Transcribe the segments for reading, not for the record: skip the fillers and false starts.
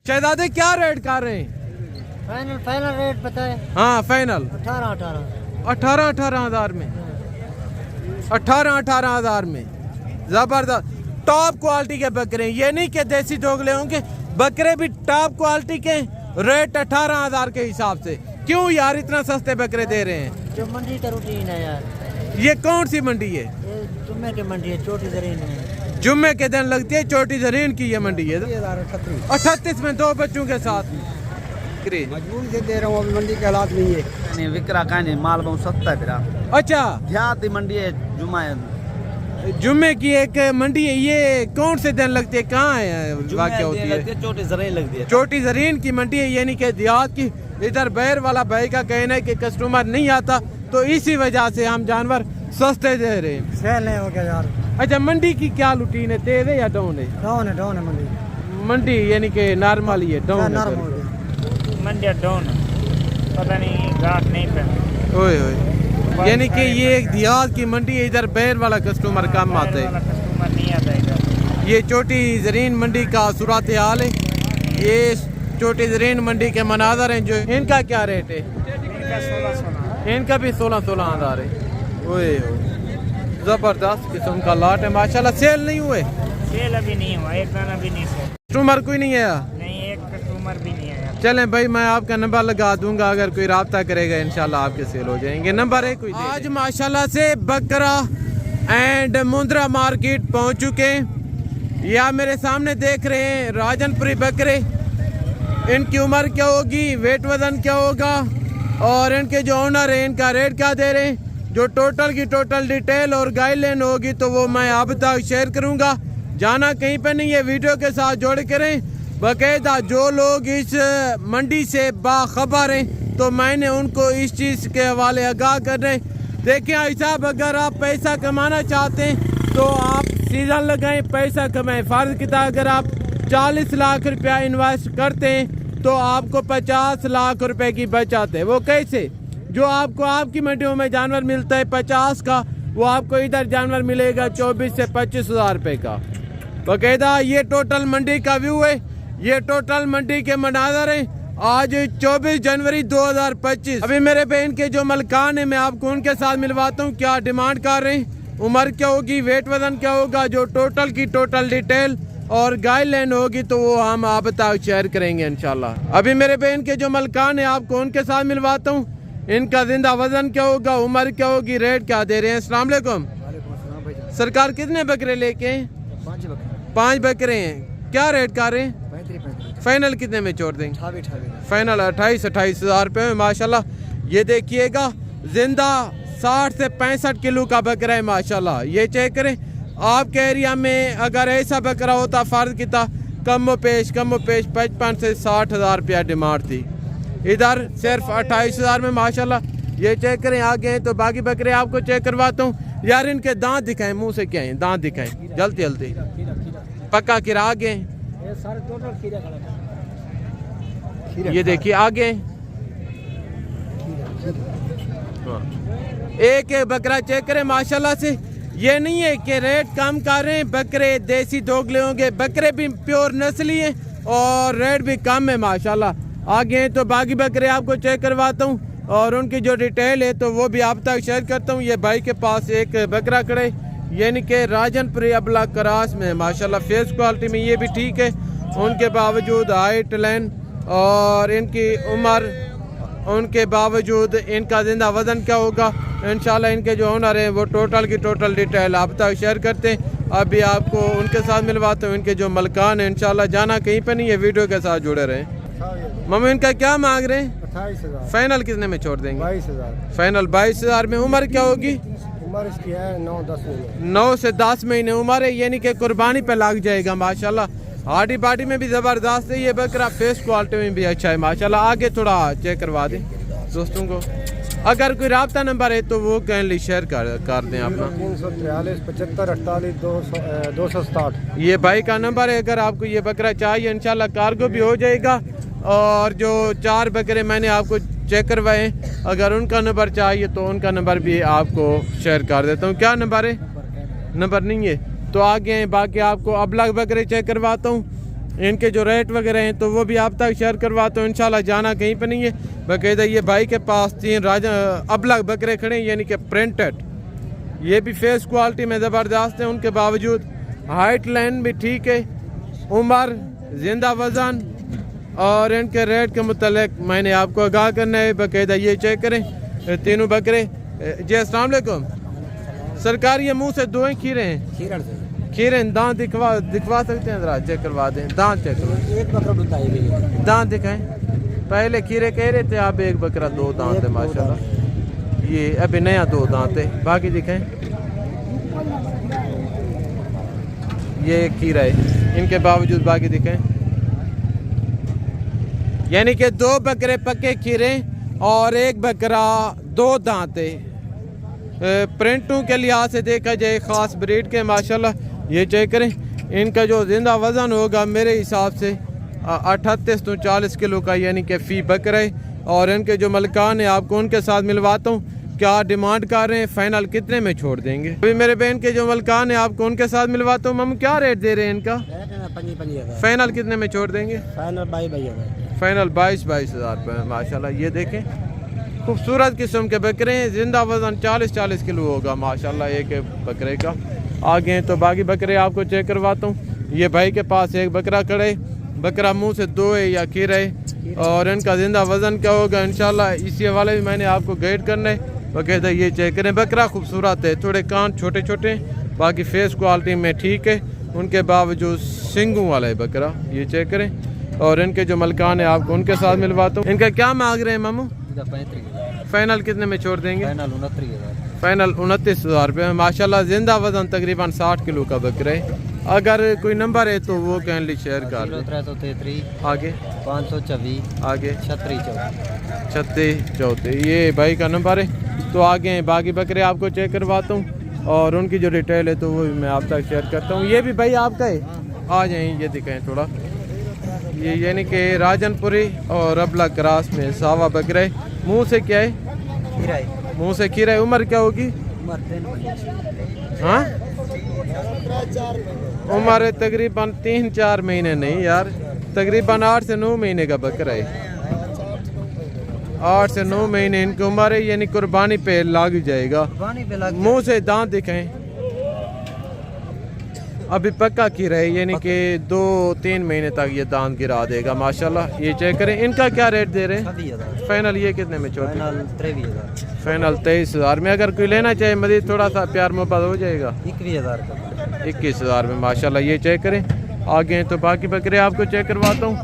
शहजादे क्या रेट कर रहे हैं? फाइनल रेट बताए। हाँ फाइनल 18,000 में, 18,000 में जबरदस्त टॉप क्वालिटी के बकरे। ये नहीं कि देसी दोगले होंगे, बकरे भी टॉप क्वालिटी के, रेट 18,000 के हिसाब से। क्यों यार इतना सस्ते बकरे दे रहे हैं? जो मंडी का रूटीन है यार। ये कौन सी मंडी है? जुम्मे की मंडी है, छोटी जरीन है। जुम्मे के दिन लगती है, छोटी जरीन की ये मंडी है। 38 में 2 बच्चों के साथ मजबूरी से दे रहा हूँ, अभी मंडी के हालात नहीं है। नहीं विक्रा का नहीं, माल बहुत सस्ता है फिरा। अच्छा देहाती मंडी है, जुम्मा है। जुम्मे की एक मंडी है, ये कौन से दिन लगती है, कहाँ है वाक़या होती है? छोटी जरीन लगती है। छोटी जरीन की मंडी है, यानी कि देहात की। इधर बैर वाला भाई का कहना है कि कस्टमर नहीं आता, तो इसी वजह से हम जानवर सस्ते दे रहे हैं। सेल नहीं हो गया यार। अच्छा मंडी की क्या रूटीन है, तेज है या डाउन है? डाउन है मंडी। मंडी यानी कि नॉर्मल ही है, डाउन है? मंडी डाउन, पता नहीं घाट नहीं पे। ओए ओए, यानी कि ये एक देहात की मंडी है, इधर बैर वाला कस्टमर कम आता है। कस्टमर नहीं आता इधर। ये छोटी जरीन मंडी का सूरत हाल है। ये छोटी जरीन मंडी के मनाजर हैं। जो इनका क्या रेट है? इनका 16,000। इनका भी 16,000 है। ओए जबरदस्त किस्म का लाट है माशाल्लाह। सेल नहीं हुए? सेल अभी नहीं हुआ, एक दाना भी नहीं सेल। कस्टमर कोई नहीं आया? नहीं, एक कस्टमर भी नहीं आया। चलें भाई, मैं आपका नंबर लगा दूंगा, अगर कोई राब्ता करेगा इंशाल्लाह आपके सेल हो जाएंगे। नंबर है कोई? आज माशाल्लाह से बकरा एंड मुंद्रा मार्केट पहुंच चुके हैं। या मेरे सामने देख रहे हैं राजनपुरी बकरे। इनकी उम्र क्या होगी, वेट वजन क्या होगा, और इनके जो ओनर है इनका रेट क्या दे रहे हैं, जो टोटल की टोटल डिटेल और गाइडलाइन होगी तो वो मैं आप तक शेयर करूंगा। जाना कहीं पे नहीं है, वीडियो के साथ जोड़ करें। बाकायदा जो लोग इस मंडी से बाखबर हैं तो मैंने उनको इस चीज़ के हवाले आगाह कर रहे हैं। देखें भाई साहब, अगर आप पैसा कमाना चाहते हैं तो आप सीजन लगाएं, पैसा कमाएं। फ़र्ज़ कितना, अगर आप 40 लाख रुपया इन्वेस्ट करते हैं तो आपको 50 लाख रुपए की बचत है। वो कैसे? जो आपको आपकी मंडियों में जानवर मिलता है 50 का, वो आपको इधर जानवर मिलेगा 24 से 25 हज़ार रुपये का। बाकायदा ये टोटल मंडी का व्यू है, ये टोटल मंडी के मनाजर हैं। आज 24 जनवरी 2025। अभी मेरे बहन के जो मलकान है मैं आपको उनके साथ मिलवाता हूँ, क्या डिमांड कर रहे हैं, उम्र क्या होगी, वेट वजन क्या होगा, जो टोटल की टोटल डिटेल और गाइडलाइन होगी तो वो हम आप तक शेयर करेंगे इंशाल्लाह। अभी मेरे बहन के जो मलकान है आपको उनके साथ मिलवाता हूँ। इनका जिंदा वजन क्या होगा, उम्र क्या होगी, रेट क्या दे रहे हैं। अस्सलाम वालेकुम। सरकार कितने बकरे लेके हैं? 5 बकरे हैं। क्या रेट कर रहे हैं? फाइनल कितने में छोड़ देंगे? फाइनल 28 हज़ार रुपये में माशाल्लाह। ये देखिएगा जिंदा 60 से 65 किलो का बकरा है माशाल्लाह। ये चेक करें, आपके एरिया में अगर ऐसा बकरा होता फ़र्ज कितना कम पेश 55 से 60 हज़ार रुपया डिमांड थी, इधर सिर्फ 28 हज़ार में माशाल्लाह। ये चेक करें, आगे हैं तो बाकी बकरे आपको चेक करवाता हूँ। यार इनके दांत दिखाएं, मुंह से क्या है, दांत दिखाएं जल्दी जल्दी। पक्का किरा आगे, ये देखिए आगे एक एक बकरा चेक करें माशाल्लाह से। ये नहीं है कि रेट कम कर रहे हैं, बकरे देसी दोगले होंगे, बकरे भी प्योर नस्ली हैं और रेट भी कम है माशाल्लाह। आगे हैं तो बाकी बकरे आपको चेक करवाता हूँ और उनकी जो डिटेल है तो वो भी आप तक शेयर करता हूँ। ये भाई के पास एक बकरा खड़े, यानी कि राजनपुरी अबला क्रास में माशाल्लाह। फेस क्वालिटी में ये भी ठीक है, उनके बावजूद हाइट लाइन और इनकी उम्र, उनके बावजूद इनका जिंदा वजन क्या होगा इंशाल्लाह। इनके जो ओनर हैं वो टोटल की टोटल डिटेल आप तक शेयर करते हैं। अभी आपको उनके साथ मिलवाते हूँ, इनके जो मलकान हैं इंशाल्लाह। जाना कहीं पर नहीं है, वीडियो के साथ जुड़े रहें। मम्मी इनका क्या मांग रहे हैं? 28,000। फाइनल कितने में छोड़ देंगे? 22,000। फाइनल 22,000 में। उम्र क्या होगी? उम्र इसकी है 9-10 महीने। 9 से 10 महीने उम्र है, यानी कि कुर्बानी पे लग जाएगा माशाल्लाह। हार्डी पार्टी में भी ज़बरदस्त है ये बकरा, फेस क्वालिटी में भी अच्छा है माशाल्लाह। आगे थोड़ा चेक करवा दें दोस्तों को। अगर कोई राब्ता नंबर है तो वो काइंडली शेयर कर दें अपना। 343 75 48 267। ये भाई का नंबर है। अगर आपको ये बकरा चाहिए इंशाल्लाह कार्गो भी हो जाएगा। और जो 4 बकरे मैंने आपको चेक करवाए, अगर उनका नंबर चाहिए तो उनका नंबर भी आपको शेयर कर देता हूँ। क्या नंबर है? नंबर नहीं है तो आगे हैं। बाकी आपको अबलग बकरे चेक करवाता हूँ। इनके जो रेट वगैरह हैं तो वो भी आप तक शेयर करवाता हूँ इंशाल्लाह। जाना कहीं पर नहीं है, बाकायदा ये भाई के पास 3 राजा अबलग बकरे खड़े हैं, यानी कि प्रिंटेड। ये भी फेस क्वालिटी में ज़बरदस्त है, उनके बावजूद हाइट लाइन भी ठीक है, उम्र, जिंदा वज़न और इनके रेट के मुतालिक मैंने आपको आगाह करना है। बाकायदा ये चेक करें तीनों बकरे। जी अस्सलाम वालेकुम सरकार, ये मुंह से 2 खीरे हैं, खीरे दांत दिखवा सकते हैं, जरा चेक करवा दें, दांत चेक करवा। एक बकरा बताइए, दांत दिखाएं। पहले खीरे कह रहे थे आप, एक बकरा 2 दांत है माशाल्लाह, ये अभी नया 2 दांत है। बाकी दिखाएं, ये एक खीरा है, इनके बावजूद बाकी दिखाएं, यानी कि 2 बकरे पक्के खीरे और एक बकरा 2 दांत है। प्रिंटों के लिहाज से देखा जाए ख़ास ब्रीड के माशाल्लाह, ये चेक करें। इनका जो जिंदा वज़न होगा मेरे हिसाब से 38 से 40 किलो का, यानी कि फ़ी बकरा है। और इनके जो मलकान है आपको उनके साथ मिलवाता हूँ, क्या डिमांड कर रहे हैं, फाइनल कितने में छोड़ देंगे। अभी मेरे बहन के जो मलकान है आपको उनके साथ मिलवाता हूँ। हम क्या रेट दे रहे हैं इनका, फाइनल कितने में छोड़ देंगे। फाइनल 22 हज़ार रुपये माशाल्लाह। ये देखें खूबसूरत किस्म के बकरे हैं, जिंदा वज़न 40 किलो होगा माशाल्लाह एक बकरे का। आगे हैं तो बाकी बकरे आपको चेक करवाता हूँ। ये भाई के पास एक बकरा खड़े, बकरा मुंह से 2 है या खीरा है, और इनका जिंदा वज़न क्या होगा इंशाल्लाह इसी हवाले भी मैंने आपको गाइड करना है। बाकायदा ये चेक करें, बकरा खूबसूरत है, थोड़े कान छोटे छोटे हैं, बाकी फेस क्वालिटी में ठीक है, उनके बावजूद सिंगों वाला है बकरा। ये चेक करें। और इनके जो मलकान है आपको उनके साथ मिलवाता हूँ। इनका क्या मांग रहे हैं मामू, फाइनल कितने में छोड़ देंगे। फाइनल 29 हज़ार रुपये माशाल्लाह। जिंदा वज़न तकरीबन 60 किलो का बकरा है। अगर कोई नंबर है तो वो काइंडली शेयर कर दें। 333 आगे 524 आगे 36 34 ये भाई का नंबर है। तो आगे हैं बाकी बकरे आपको चेक करवाता हूँ, और उनकी जो डिटेल है तो वो भी मैं आप तक शेयर करता हूँ। ये भी भाई आपका है, आ जाए ये दिखाएं थोड़ा। ये यानी कि राजनपुरी और अबला क्रास में सावा बकरा है। मुँह से क्या है, मुँह से खीरा है। उम्र क्या होगी, हाँ उम्र तकरीबन 3-4 महीने नहीं यार, तकरीबन 8 से 9 महीने का बकरा है। 8 से 9 महीने इनकी उम्र है, यानी कुर्बानी पे लग जाएगा। मुंह से दांत दिखाएं, अभी पक्का खीरा है, यानी कि 2-3 महीने तक ये दांत गिरा देगा माशाल्लाह। ये चेक करें। इनका क्या रेट दे रहे हैं फाइनल, ये कितने में छोड़ दें। फाइनल 23 हज़ार में। अगर कोई लेना चाहे मजीद थोड़ा सा प्यार मोहब्बत हो जाएगा 21 हज़ार में माशाल्लाह। ये चेक करें। आगे तो बाकी बकरे आपको चेक करवाता हूँ।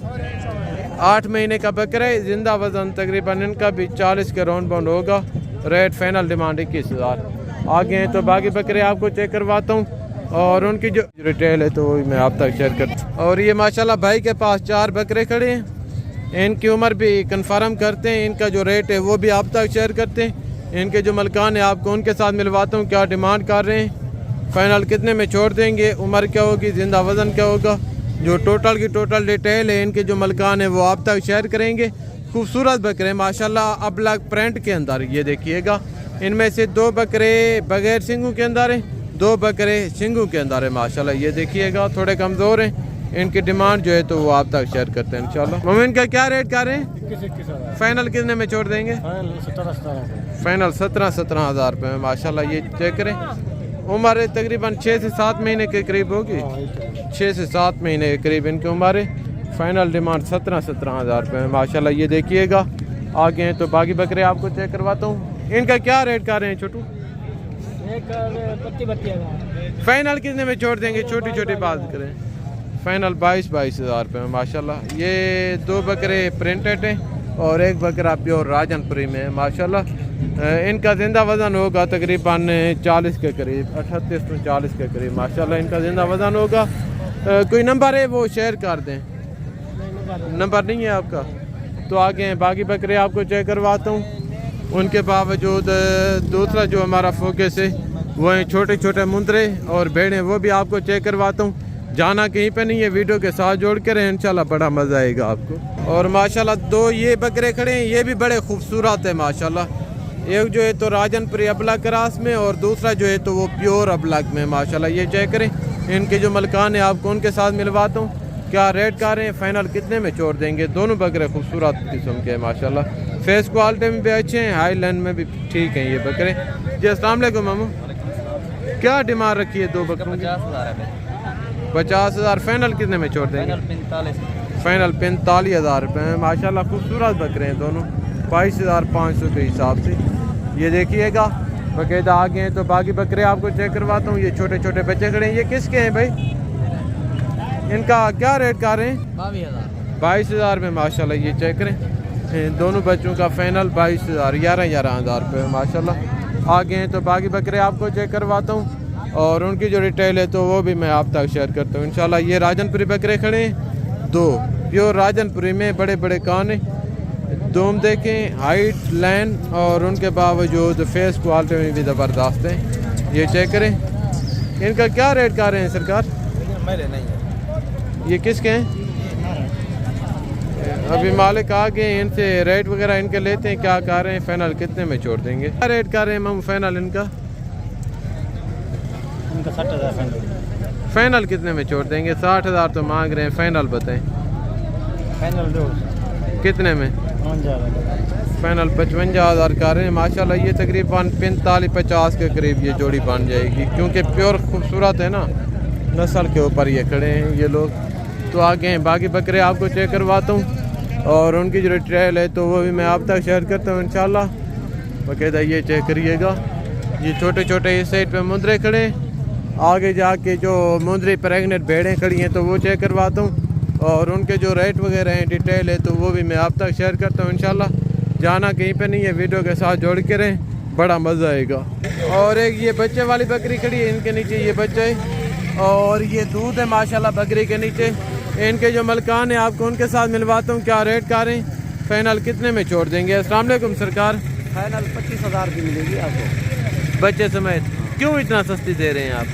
8 महीने का बकरा है, जिंदा वज़न तकरीबन इनका भी 40 के राउंड बाउंड होगा। रेट फाइनल डिमांड 21 हज़ार। आगे तो बाकी बकरे आपको चेक करवाता हूँ, और उनकी जो रिटेल है तो वो मैं आप तक शेयर करता हूँ। और ये माशाल्लाह भाई के पास 4 बकरे खड़े हैं, इनकी उम्र भी कंफर्म करते हैं, इनका जो रेट है वो भी आप तक शेयर करते हैं। इनके जो मलकान है आपको उनके साथ मिलवाता हूँ, क्या डिमांड कर रहे हैं, फाइनल कितने में छोड़ देंगे, उम्र क्या होगी, जिंदा वज़न क्या होगा, जो टोटल की टोटल डिटेल है इनके जो मलकान है वो आप तक शेयर करेंगे। खूबसूरत बकरे माशाल्लाह अबलग प्रिंट के अंदर। ये देखिएगा, इनमें से 2 बकरे बगैर सिंगों के अंदर हैं, 2 बकरे सिंगों के अंदर है माशाल्लाह। ये देखिएगा थोड़े कमज़ोर हैं, इनकी डिमांड जो है तो वो आप तक शेयर करते हैं इंशाल्लाह। मम्मी इनका क्या रेट कर रहे हैं, फाइनल कितने में छोड़ देंगे। फाइनल 17 हज़ार रुपये में माशाल्लाह। ये चेक करें। उम्र तकरीबन 6 से 7 महीने के करीब होगी, 6 से 7 महीने के करीब इनकी उम्र है। फाइनल डिमांड 17 हज़ार रुपये में माशाल्लाह। ये देखिएगा। आगे हैं तो बाकी बकरे आपको चेक करवाता हूँ। इनका क्या रेट कर रहे हैं छोटू, फाइनल कितने में छोड़ देंगे, छोटी छोटी बात करें। फाइनल 22 हज़ार रुपये में माशाल्लाह। ये 2 बकरे प्रिंटेड हैं और एक बकरा प्योर राजनपुरी में है माशाल्लाह। इनका जिंदा वज़न होगा तकरीबन 40 के करीब, 38 से 40 के करीब माशाल्लाह इनका जिंदा वज़न होगा। कोई नंबर है वो शेयर कर दें, नंबर नहीं है आपका तो आगे हैं बाकी बकरे आपको चेक करवाता हूँ। उनके बावजूद दूसरा जो हमारा फोकस है वो है छोटे छोटे मुंदरे और भेड़ें, वो भी आपको चेक करवाता हूँ। जाना कहीं पे नहीं है, वीडियो के साथ जोड़ के रहें, इंशाल्लाह बड़ा मज़ा आएगा आपको। और माशाल्लाह 2 ये बकरे खड़े हैं, ये भी बड़े खूबसूरत है माशाल्लाह। एक जो है तो राजनपुरी अबला क्रास में और दूसरा जो है तो वो प्योर अबलग में माशाल्लाह। ये चेक करें। इनके जो मलकान है आपको उनके साथ मिलवाता हूँ। क्या रेट का रहे हैं, फाइनल कितने में छोड़ देंगे। दोनों बकरे खूबसूरत किस्म के हैं माशाल्लाह, फेस क्वालिटी में भी अच्छे हैं, हाई लाइन में भी ठीक हैं ये बकरे। जी अस्सलाम वालेकुम मामू, क्या डिमांड रखी है दो बकरों की? 50,000। फाइनल कितने में छोड़ देंगे? फाइनल 45,000 रुपये में माशाल्लाह, खूबसूरत बकरे हैं दोनों, 22,500 के हिसाब से। ये देखिएगा बकायदा आगे हैं। तो बाकी बकरे आपको चेक करवाता हूँ। ये छोटे छोटे बच्चे खड़े हैं, ये किसके हैं भाई? इनका क्या रेट कर रहे हैं? 22,000 में माशाल्लाह। ये चेक करें, दोनों बच्चों का फाइनल 22,000, 11,000 रुपये माशाल्लाह। आगे हैं तो बाकी बकरे आपको चेक करवाता हूँ और उनकी जो डिटेल है तो वो भी मैं आप तक शेयर करता हूँ इंशाल्लाह। ये राजनपुरी बकरे खड़े हैं, दो प्योर राजनपुरी में, बड़े बड़े कान हैं, दोम देखें, हाइट लाइन और उनके बावजूद फेस क्वालिटी में भी ज़बरदस्त है। ये चेक करें, इनका क्या रेट कर रहे हैं सरकार? मेरे नहीं है। ये किसके हैं? अभी मालिक आ गए, इनसे रेट वगैरह इनके लेते हैं, क्या कर रहे हैं, फाइनल कितने में छोड़ देंगे? क्या रेट कर रहे हैं हम फाइनल इनका? 60,000 फाइनल कितने में छोड़ देंगे? 60,000 तो मांग रहे हैं, फाइनल बताएं फाइनल कितने में? फाइनल 55,000 कर रहे हैं माशाल्लाह। ये तकरीबन 45-50 के करीब ये जोड़ी बन जाएगी, क्योंकि प्योर खूबसूरत है ना, नस्ल के ऊपर ये खड़े हैं ये लोग। तो आगे हैं बाकी बकरे आपको चेक करवाता हूँ और उनकी जो डिटेल है तो वो भी मैं आप तक शेयर करता हूँ इंशाल्लाह। बाकायदा ये चेक करिएगा, ये छोटे छोटे इस साइड पे मुंदरे खड़े हैं, आगे जाके जो मुंदरी प्रेगनेंट भेड़ें खड़ी हैं तो वो चेक करवाता हूँ और उनके जो रेट वगैरह हैं डिटेल है तो वो भी मैं आप तक शेयर करता हूँ इंशाल्लाह। जाना कहीं पे नहीं है, वीडियो के साथ जोड़ के रहें, बड़ा मज़ा आएगा। और एक ये बच्चे वाली बकरी खड़ी है, इनके नीचे ये बच्चे है और ये दूध है माशाल्लाह बकरी के नीचे। इनके जो मलकान है आपको उनके साथ मिलवाता हूँ, क्या रेट का रहे, फाइनल कितने में छोड़ देंगे? अस्सलाम वालेकुम सरकार। फाइनल 25,000 की मिलेगी आपको बच्चे समेत। क्यों इतना सस्ती दे रहे हैं आप?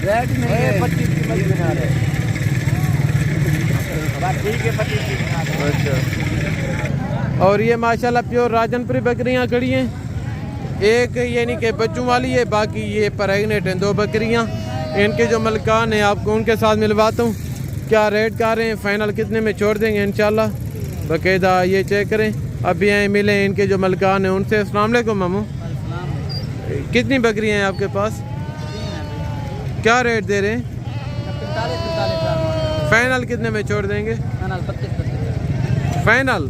रेट में 25 की मछली बना रहे हैं। अच्छा, और ये माशाल्लाह प्योर राजनपुरी बकरियां खड़ी हैं, एक यानी कि बच्चों वाली है, बाकी ये प्रेग्नेंट हैं, 2 बकरियां। इनके जो मलकान हैं आपको उनके साथ मिलवाता हूँ, क्या रेट कर रहे हैं, फाइनल कितने में छोड़ देंगे इंशाल्लाह। बाकायदा ये चेक करें, अभी आए मिले इनके जो मलकान हैं उनसे। अस्सलाम वालेकुम मामू, कितनी बकरियां हैं आपके पास, क्या रेट दे रहे हैं? 45,000 फाइनल कितने में छोड़ देंगे? फाइनल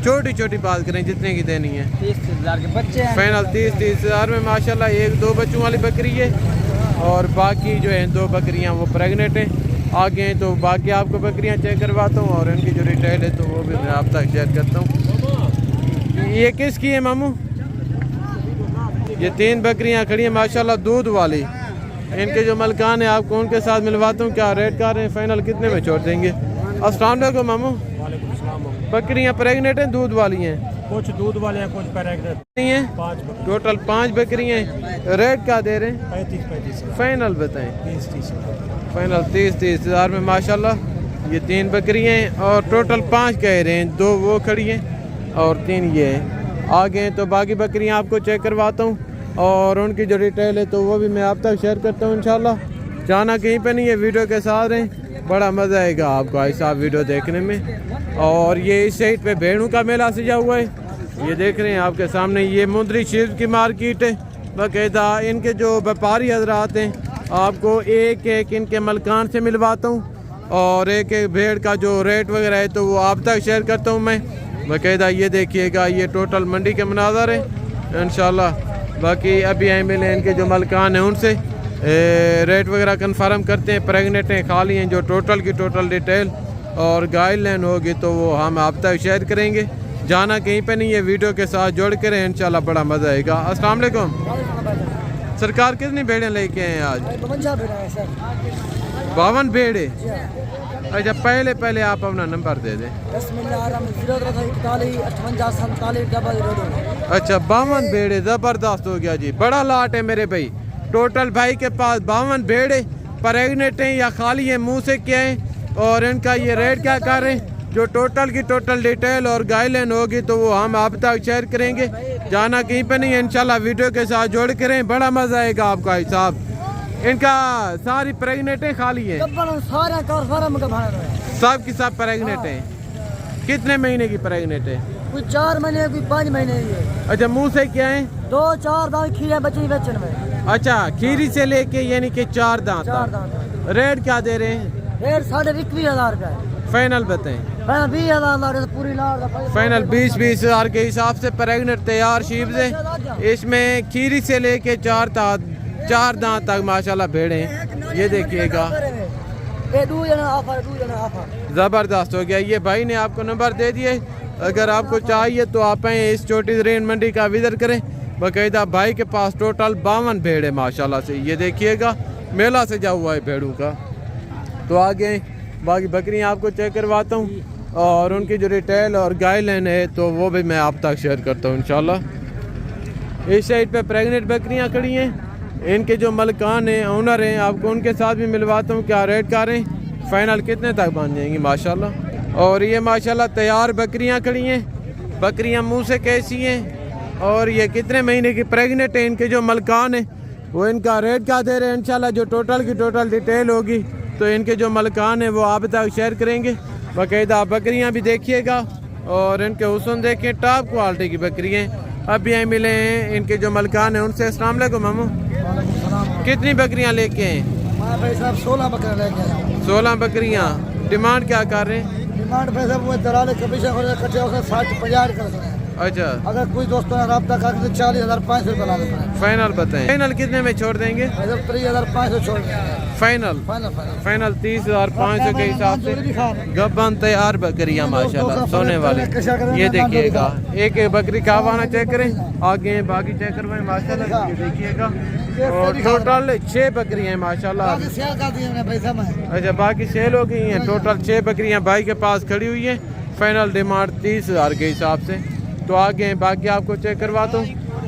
छोटी छोटी बात करें, जितने की देनी है? 30,000 के बच्चे हैं। फाइनल 30,000 में माशाल्लाह। 1-2 बच्चों वाली बकरी है और बाकी जो है 2 बकरियां वो प्रेग्नेंट हैं। आगे हैं तो बाकी आपको बकरियां चेक करवाता हूँ और इनकी जो डिटेल है तो वो भी मैं आप तक शेयर करता हूँ। ये किसकी है मामू? ये 3 बकरियां खड़ी हैं माशाल्लाह दूध वाली। इनके जो मलकान है आपको उनके साथ मिलवाता हूँ, क्या रेट कर रहे हैं, फाइनल कितने में छोड़ देंगे? अस्सलाम वालेकुम मामू। बकरियां प्रेग्नेंट हैं, दूध वाली हैं? कुछ दूध वाले हैं, कुछ प्रेग्नेंट नहीं है, 5 टोटल 5 बकरियां हैं। रेट क्या दे रहे हैं? 35 फाइनल बताएं। 30 फाइनल 30,000 में माशाल्लाह। ये 3 बकरियां हैं और टोटल 5 कह रहे हैं, 2 वो खड़ी हैं और 3 ये हैं। आगे हैं तो बाकी बकरियां आपको चेक करवाता हूँ और उनकी जो डिटेल है तो वो भी मैं आप तक शेयर करता हूँ इंशाल्लाह। जाना कहीं पे नहीं है, वीडियो के साथ रहें, बड़ा मज़ा आएगा आपको ऐसा वीडियो देखने में। और ये इस साइड पे भेड़ों का मेला सजा हुआ है, ये देख रहे हैं आपके सामने। ये मुंदरी शीर की मार्केट है बाकायदा। इनके जो व्यापारी हजरात हैं आपको एक एक इनके मलकान से मिलवाता हूँ और एक एक भेड़ का जो रेट वगैरह है तो वो आप तक शेयर करता हूँ मैं बाकायदा। ये देखिएगा, ये टोटल मंडी के मनाज़र है इंशाल्लाह। बाकी अभी आए मिले इनके जो मलकान हैं उनसे रेट वगैरह कंफर्म करते हैं, प्रेग्नेंट हैं, खाली हैं, जो टोटल की टोटल डिटेल और गाइडलाइन होगी तो वो हम आप तक शेयर करेंगे। जाना कहीं पे नहीं है, वीडियो के साथ जोड़ कर रहें इंशाल्लाह, बड़ा मज़ा आएगा। अस्सलाम वालेकुम सरकार, कितनी भेड़ें लेके आए आज? 52 भेड़े। अच्छा, पहले आप अपना नंबर दे दें। अच्छा, 52 भेड़े, ज़बरदस्त हो गया जी, बड़ा लाट है मेरे भाई। टोटल भाई के पास 52 भेड़े प्रेग्नेंट हैं या खाली हैं, मुंह से क्या है और इनका ये रेट क्या कर रहे हैं, जो टोटल की टोटल डिटेल और गाइडलाइन होगी तो वो हम आप तक शेयर करेंगे। जाना कहीं पे नहीं है इंशाल्लाह, वीडियो के साथ जोड़ करें, बड़ा मज़ा आएगा आपका हिसाब। इनका सारी प्रेग्नेंट है, खाली है? सब की सब प्रेगनेंट हैं। कितने महीने की प्रेगनेंट है? कोई 4 महीने कोई 5 महीने की है। अच्छा, मुंह से क्या है? 2-4 दांत खीरे बच्चे बेचन में। अच्छा, खीरी से लेके यानी कि 4 दांत 4 तक। दांत रेट क्या दे रहे हैं? रेट 21,500 रुपया है। फाइनल बताएं। 20,000 पूरी लाड़ का फाइनल 20-20 हज़ार के हिसाब से प्रेगनेंट तैयार शीप है। इसमें खीरी से लेके 4 दांत तक माशाल्लाह भेड़े। ये देखिएगा, ज़बरदस्त हो गया। ये भाई ने आपको नंबर दे दिए, अगर आपको चाहिए तो आप इस छोटी रेन मंडी का विजिट करें। बाकायदा भाई के पास टोटल 52 भेड़ है माशाल्लाह से। ये देखिएगा, मेला सजा हुआ है भेड़ों का। तो आगे बाकी बकरियां आपको चेक करवाता हूँ और उनकी जो रिटेल और गाइडलाइन है तो वो भी मैं आप तक शेयर करता हूँ इंशाल्लाह। इस साइड पे प्रेग्नेंट बकरियां खड़ी हैं, इनके जो मलकान हैं, ओनर हैं, आपको उनके साथ भी मिलवाता हूँ क्या रेट कर रहे हैं, फाइनल कितने तक बन जाएंगी माशाल्लाह। और ये माशाल्लाह तैयार बकरियां खड़ी हैं। बकरियां मुँह से कैसी हैं और ये कितने महीने की प्रेग्नेंट है, इनके जो मलकान हैं वो इनका रेट क्या दे रहे हैं इंशाल्लाह। जो टोटल की टोटल डिटेल होगी तो इनके जो मलकान हैं वो आप तक शेयर करेंगे। बाकायदा बकरियां भी देखिएगा और इनके हुस्न देखिए, टॉप क्वालिटी की बकरियां अभी यहीं मिले हैं। इनके जो मलकान हैं उनसे अस्सलाम वालेकुम मामू, कितनी बकरियां लेके हैं? भाई साहब 16 बकरे लेके आए। 16 बकरियां। डिमांड क्या कर रहे हैं? डिमांड पैसा वो दलाल कमीशन कटे होकर 60-50 कर सकते हैं। अच्छा, अगर कोई दोस्तों ने रब्ता कर तो 40,500 रुपये ला देते हैं। फाइनल बताएं, फाइनल कितने में छोड़ देंगे? 30,500 छोड़ देंगे। फाइनल फाइनल 30,500 के हिसाब से गब्बन तैयार बकरियां माशाल्लाह सोने वाली। ये देखिएगा, एक एक बकरी का आवाना चेक करें, आगे बाकी चेक करवाएं माशाल्लाह। ये देखिएगा, और टोटल 6 बकरियां हैं माशाल्लाह। अच्छा, बाकी सेल हो गई हैं। टोटल 6 बकरियां भाई के पास खड़ी हुई है। फाइनल डिमांड 30,000 के हिसाब से। तो आगे बाकी आपको चेक करवाता हूँ।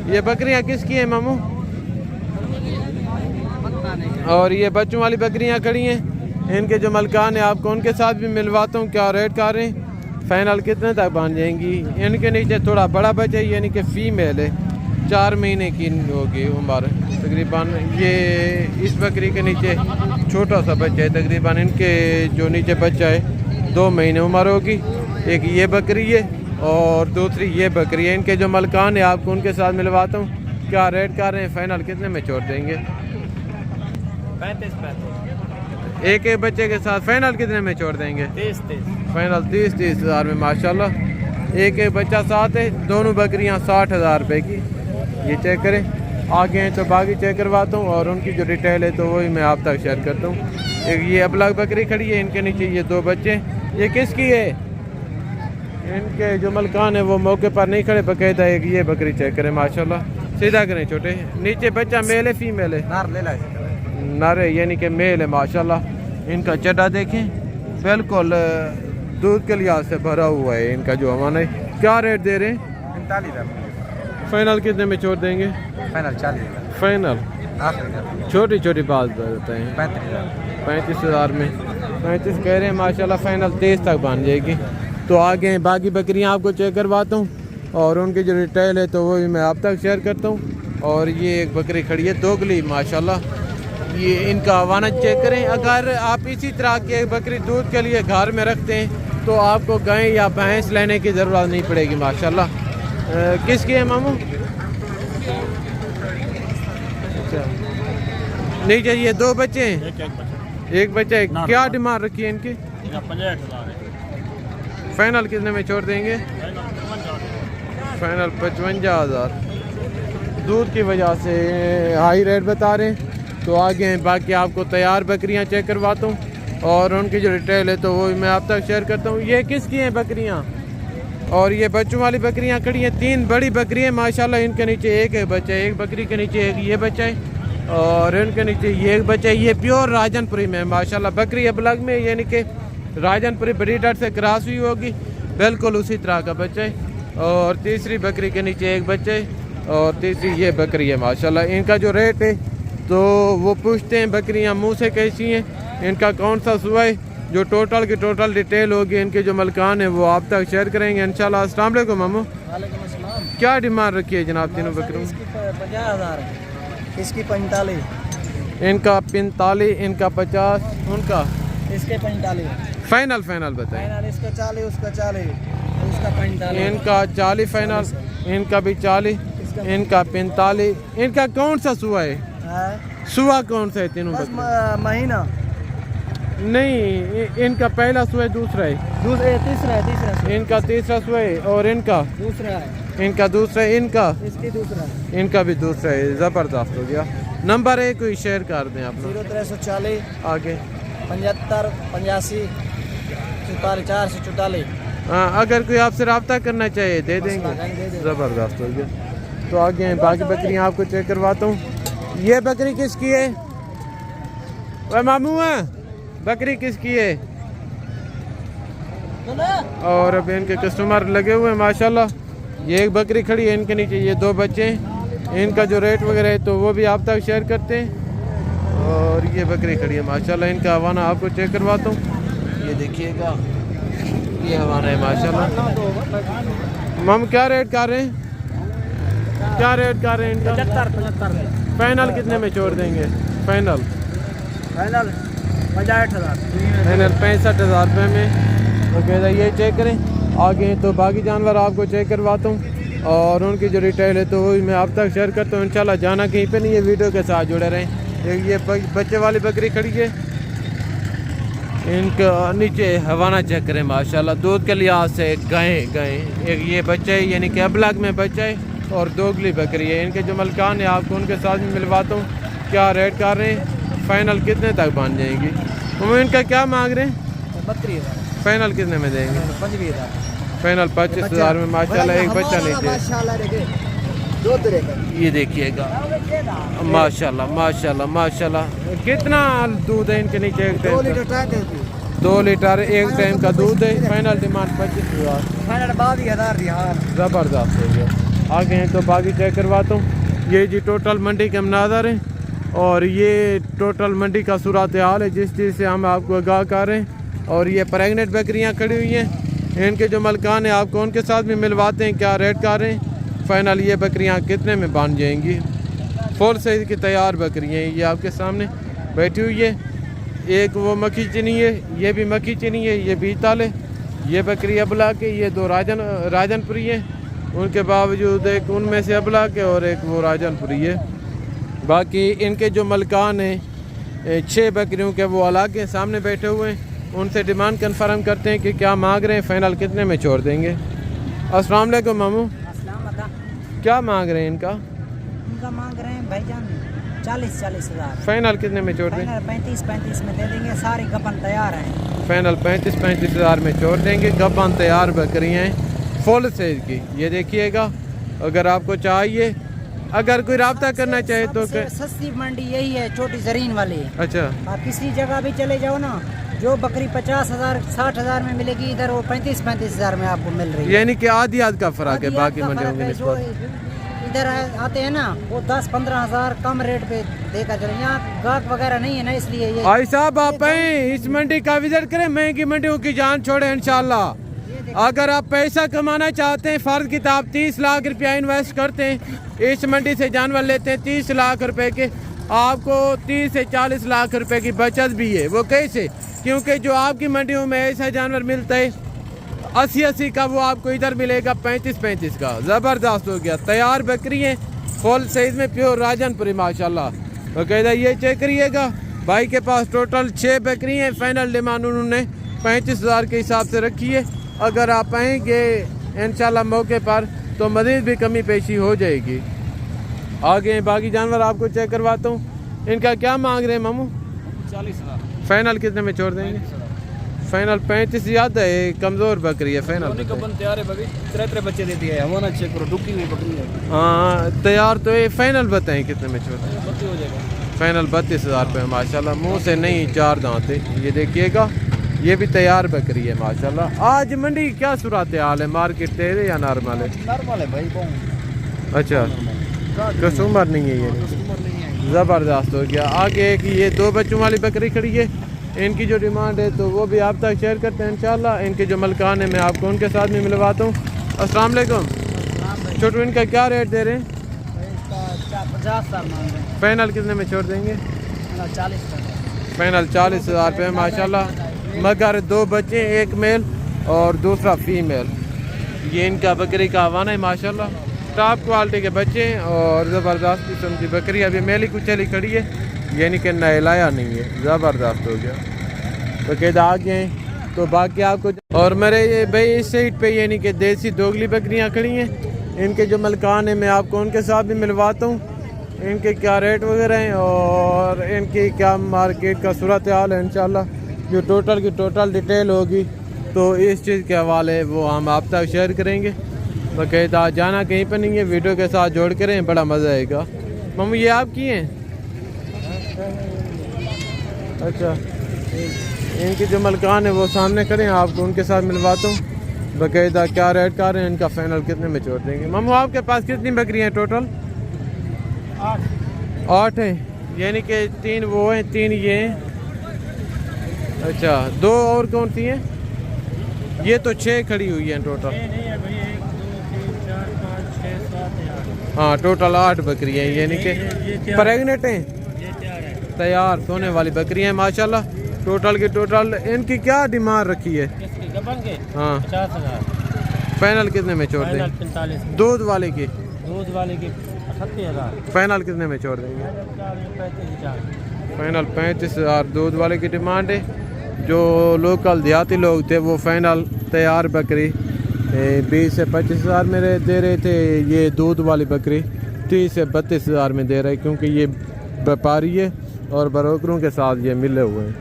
ये बकरियां किसकी हैं मामू? और ये बच्चों वाली बकरियां खड़ी हैं, इनके जो मलकान है आपको उनके साथ भी मिलवाता हूँ क्या रेट कर रहे हैं, फाइनल कितने तक बन जाएंगी। इनके नीचे थोड़ा बड़ा बच्चा है, यानी कि फीमेल है, 4 महीने की होगी उम्र तकरीबन। ये इस बकरी के नीचे छोटा सा बच्चा है, तकरीबन इनके जो नीचे बच्चा है 2 महीने उम्र होगी। एक ये बकरी है और दूसरी ये बकरी है। इनके जो मलकान है आपको उनके साथ मिलवाता हूँ क्या रेट कर रहे हैं, फाइनल कितने में छोड़ देंगे? 35 एक एक बच्चे के साथ फाइनल कितने में छोड़ देंगे? 30 फाइनल 30 हज़ार में माशाल्लाह। एक एक बच्चा साथ है, दोनों बकरियां 60,000 रुपये की। ये चेक करें, आगे हैं तो बाकी चेक करवाता हूँ और उनकी जो डिटेल है तो वही मैं आप तक शेयर करता हूँ। एक ये अबलग बकरी खड़ी है, इनके नीचे ये 2 बच्चे। ये किसकी है? इनके जो मलकान है वो मौके पर नहीं खड़े, बकायदा एक ये बकरी चेक करें माशाल्लाह। सीधा करें छोटे, नीचे बच्चा मेल है फीमेल है? नारे यानी कि मेल है माशाल्लाह। इनका चड्डा देखें, बिल्कुल दूध के लिहाज से भरा हुआ है। इनका जो हमारा है क्या रेट दे रहे हैं? 45 फाइनल कितने में छोड़ देंगे? फाइनल 40 फाइनल छोटी छोटी बात बताते हैं 35,000 में 35 कह रहे हैं माशाल्लाह। फाइनल 23 तक बन जाएगी। तो आगे बाकी बकरियां आपको चेक करवाता हूँ और उनकी जो डिटेल है तो वो भी मैं आप तक शेयर करता हूँ। और ये एक बकरी खड़ी है दोगली माशाल्लाह। ये इनका आवाना चेक करें। अगर आप इसी तरह की बकरी दूध के लिए घर में रखते हैं तो आपको गाय या भैंस लेने की ज़रूरत नहीं पड़ेगी माशाल्लाह। किसकी है मामू? अच्छा, नहीं चाहिए, 2 बच्चे हैं, एक बच्चा है। क्या डिमांड रखी है इनकी? 65,000 फाइनल कितने में छोड़ देंगे? फाइनल 55,000। दूध की वजह से हाई रेट बता रहे हैं। तो आगे हैं बाकी आपको तैयार बकरियां चेक करवाता हूँ और उनकी जो डिटेल है तो वो मैं आप तक शेयर करता हूँ। ये किसकी हैं बकरियां? और ये बच्चों वाली बकरियां खड़ी हैं, 3 बड़ी बकरी हैं माशाल्लाह। इनके नीचे एक बच्चा है, एक बकरी के नीचे एक ये बच्चा है और इनके नीचे ये एक बच्चा है। ये प्योर राजनपुरी में माशाल्लाह बकरी अबलग में, यानी कि राजनपुरी ब्रीडर से क्रॉस हुई होगी, बिल्कुल उसी तरह का बच्चा है। और तीसरी बकरी के नीचे एक बच्चा है और तीसरी ये बकरी है माशाल्लाह। इनका जो रेट है तो वो पूछते हैं बकरियां मुंह से कैसी हैं, इनका कौन सा सुबह है, जो टोटल की टोटल डिटेल होगी इनके जो मलकान है वो आप तक शेयर करेंगे इंशाल्लाह। अस्सलाम वालेकुम मामू, क्या डिमांड रखी है जनाब तीनों बकरियों? 50,000, इसकी 45, इनका 45, इनका 50, उनका इसके 45। फाइनल फाइनल बताएं। फाइनल इसका 40, उसका 40, इसका 45, इनका 40 फाइनल, इनका भी 40, इनका 45। इनका कौन सा सुआ है? सुआ कौन सा है तीनों बस बकरियां? महीना नहीं, इनका पहला सुआ है, दूसरा है? तीसरा है। इनका तीसरा सुआ है और इनका दूसरा है, इनका दूसरा है, इनका इसकी दूसरा है। इनका भी दूसरा है। ज़बरदस्त हो गया। नंबर है कोई शेयर कर दें आप लोग 0340 आगे। 75 85 44 444। हाँ, अगर कोई आपसे रब्ता करना चाहिए दे देंगे। ज़बरदस्त हो गया। तो आगे हैं, बाकी बकरियाँ आपको चेक करवाता हूँ। ये बकरी किसकी है? वह मामू है, बकरी किसकी है? और अब इनके कस्टमर लगे हुए हैं माशाल्लाह। ये एक बकरी खड़ी है, इनके नीचे ये 2 बच्चे हैं। इनका जो रेट वगैरह है तो वो भी आप तक शेयर करते हैं। और ये बकरी खड़ी है माशाल्लाह। इनका हवाना आपको चेक करवाता हूँ। ये देखिएगा, ये हवाना है माशाल्लाह। हम क्या रेट कर रहे हैं? क्या रेट कर रहे हैं इनका? 75 फाइनल कितने में छोड़ देंगे? फाइनल 65,000। फाइनल 65,000 रुपये में। ओके, ये चेक करें। आगे तो बाकी जानवर आपको चेक करवाता हूँ और उनकी जो रिटेल है तो वो मैं आप तक शेयर करता हूँ। इंशाल्लाह जाना कहीं पे नहीं है, वीडियो के साथ जुड़े रहें। एक ये बच्चे वाली बकरी खड़ी है, इनका नीचे हवाना चेक करें माशाल्लाह। दूध के लिहाज से गाय एक ये बच्चा है, यानी कि अबलग में बच्चा है और दोगली बकरी है। इनके जो मलकान है आपको उनके साथ भी मिलवाता हूँ। क्या रेट कर रहे हैं, फाइनल कितने तक बन जाएंगी? हम इनका क्या मांग रहे हैं? 32,000। फाइनल कितने में देंगे? 25,000। फाइनल 25,000 में माशाल्लाह। एक बच्चा नहीं दे। ये देखिएगा माशाल्लाह माशाल्लाह माशाल्लाह। कितना दूध है इनके नीचे? 2 लीटर एक टाइम का दूध है। Final demand 25,000। फाइनल 22,000 दिया। ज़बरदस्त हो गया। आगे हैं तो बाकी चेक करवाता हूँ। ये जी टोटल मंडी के मनाज़र हैं और ये टोटल मंडी का सूरत हाल है जिस चीज़ से हम आपको आगाह कर रहे हैं। और ये प्रेगनेंट बकरियाँ खड़ी हुई हैं, इनके जो मलकान हैं आपको उनके साथ भी मिलवाते हैं। क्या रेट कर रहे हैं, फाइनल ये बकरियां कितने में बन जाएंगी? फुल साइज़ की तैयार बकरियां हैं, ये आपके सामने बैठी हुई है। एक वो मक्खी चनी है, ये भी मक्खी चनी है, ये बीताल है। ये बकरी अबला के, ये 2 राजनपुरी है। उनके बावजूद एक उनमें से अबला के और एक वो राजनपुरी है। बाकी इनके जो मलकान हैं 6 बकरियों के वो अलग हैं, सामने बैठे हुए हैं। उनसे डिमांड कन्फर्म करते हैं कि क्या मांग रहे हैं, फाइनल कितने में छोड़ देंगे। अस्सलाम वालेकुम मामू, क्या मांग रहे हैं इनका? इनका मांग रहे हैं भाईजान 40,000। फाइनल कितने में छोड़ देंगे? 35 में दे देंगे। सारी गपन तैयार है। फाइनल 35,000 में छोड़ देंगे। गपन तैयार बकरियाँ हैं फुल साइज की। ये देखिएगा, अगर आपको चाहिए, अगर कोई रब्ता करना चाहे तो सस्ती मंडी यही है, छोटी जरीन वाली। अच्छा, आप किसी जगह भी चले जाओ ना, जो बकरी 50,000 60,000 में मिलेगी, इधर वो 35,000 में आपको मिल रही है। यानी कि आधी का फर्क है बाकी मंडियों में। जो इधर आते हैं ना वो 10-15,000 कम रेट पे देकर चले। यहाँ गाहक वगैरह नहीं है ना, इसलिए ये भाई साहब आप आए इस मंडी का विजिट करें, महंगी मंडियों की जान छोड़े इंशाल्लाह। अगर आप पैसा कमाना चाहते हैं, फर्ज की आप 30 लाख रुपया इन्वेस्ट करते हैं, इस मंडी से जानवर लेते हैं 30 लाख रुपए के, आपको 30 से 40 लाख रुपए की बचत भी है। वो कैसे? क्योंकि जो आपकी मंडियों में ऐसा जानवर मिलता है 80 का, वो आपको इधर मिलेगा 35 का। ज़बरदस्त हो गया। तैयार बकरी है फुल साइज में, प्योर राजनपुरी माशाल्लाह। बाकायदा ये चेक करिएगा, भाई के पास टोटल 6 बकरी हैं। फाइनल डिमांड उन्होंने 35,000 के हिसाब से रखी है। अगर आप आएंगे इंशाल्लाह मौके पर तो मज़ीद भी कमी पेशी हो जाएगी। आगे बाकी जानवर आपको चेक करवाता हूँ। इनका क्या मांग रहे हैं मामू? 40,000। फाइनल कितने में छोड़ देंगे? फाइनल 35 याद है, कमज़ोर बकरी है। फाइनल तैयार है बकरी, 3 बच्चे देती है। हमारा चेक करो, डुकी हुई बकरी है। हाँ तैयार तो ये। फाइनल बताएं कितने में छोड़ देंगे? 32 हो जाएगा। फाइनल 32,000 रुपये माशाल्लाह। मुंह से नहीं, 4 दांत है। ये देखिएगा, ये भी तैयार बकरी है माशाल्लाह। आज मंडी की क्या सूरत हाल है? मार्केट तेज है या नॉर्मल है? नॉर्मल है भाई। अच्छा, कस्टमर नहीं है ये? ज़बरदस्त हो गया। आगे एक ये 2 बच्चों वाली बकरी खड़ी है, इनकी जो डिमांड है तो वो भी आप तक शेयर करते हैं इंशाल्लाह। इनके जो मलकान है मैं आपको उनके साथ भी मिलवाता हूँ। अस्सलाम वालेकुम। छोटू इनका क्या रेट दे रहे हैं? 50,000 मांग रहे हैं। फाइनल कितने में छोड़ देंगे? 40,000। फाइनल 40,000 रुपये माशाल्लाह। मगर 2 बच्चे, एक मेल और दूसरा फीमेल। ये इनका बकरी का हवाना है माशाल्लाह, टॉप क्वालिटी के बच्चे और ज़बरदस्त किस्म की बकरी। अभी मेली कुछ चली खड़ी है, यानी कि नहलाया नहीं है, ज़बरदस्त हो गया। बकायदा आ गए तो बाकी आपको। और मेरे ये भाई इस साइड पे यानी कि देसी दोगली बकरियां खड़ी हैं। इनके जो मलकान हैं मैं आपको उनके साथ भी मिलवाता हूँ, इनके क्या रेट वगैरह हैं और इनकी क्या मार्केट का सूरत हाल है। इंशाल्लाह जो टोटल की टोटल डिटेल होगी तो इस चीज़ के हवाले वो हम आप तक शेयर करेंगे। बाकायदा जाना कहीं पर नहीं है, वीडियो के साथ जोड़ कर रहें, बड़ा मज़ा आएगा। मम्मी ये आपकी हैं? अच्छा, इनके जो मलकान है वो सामने खड़े हैं, आपको उनके साथ मिलवाता हूँ। बाकायदा क्या रेट कर रहे हैं, इनका फाइनल कितने में छोड़ देंगे। मम्मी आपके पास कितनी बकरियाँ हैं टोटल? 8 हैं, यानी कि 3 वो हैं, 3 ये हैं। अच्छा, 2 और कौन सी हैं? ये तो 6 खड़ी हुई हैं टोटल। हाँ टोटल 8 बकरियाँ हैं, यानी कि प्रेगनेंट हैं, तैयार सोने वाली बकरियाँ हैं माशाल्लाह। टोटल की टोटल इनकी क्या डिमांड रखी है? हाँ 50,000 फाइनल कितने में छोड़ देंगे? 45 दूध वाले की 38,000 फाइनल कितने में छोड़ देंगे? 35,000 फाइनल 35,000 दूध वाले की डिमांड है। जो लोकल देहाती लोग थे वो फाइनल तैयार बकरी 20 से 25,000 में दे रहे थे। ये दूध वाली बकरी 30 से 32,000 में दे रहे, क्योंकि ये व्यापारी है और ब्रोकरों के साथ ये मिले हुए हैं।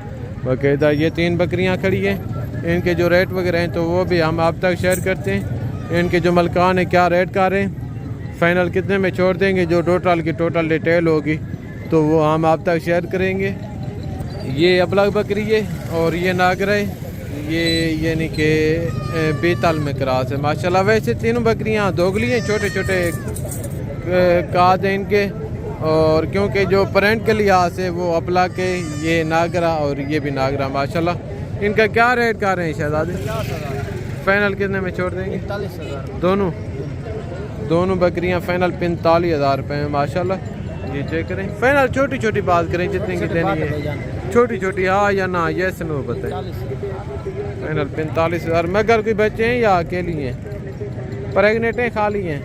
बाकायदा ये 3 बकरियां खड़ी हैं, इनके जो रेट वगैरह हैं तो वो भी हम आप तक शेयर करते हैं। इनके जो मलकान है क्या रेट कर रहे हैं, फाइनल कितने में छोड़ देंगे, जो टोटल की टोटल डिटेल होगी तो वो हम आप तक शेयर करेंगे। ये अबलग बकरी है और ये नागरा है, ये यानी कि बेताल में क्रास है माशाल्लाह। वैसे तीनों बकरियां दोगली हैं, छोटे छोटे काद हैं इनके, और क्योंकि जो प्रिंट के लिहाज से वो अपला के, ये नागरा और ये भी नागरा माशाल्लाह। इनका क्या रेट कर रहे हैं शहजादे? फाइनल कितने में छोड़ देंगे? 45,000 दोनों बकरियां फाइनल 45,000 रुपये में माशाल्लाह। ये चेक करें, फाइनल छोटी छोटी बात करें जितने की देनी है, छोटी छोटी हाँ या ना, यस नो बताएं। फाइनल 45,000 में। घर कोई बच्चे हैं या अकेली हैं? प्रेगनेंट हैं, खाली हैं?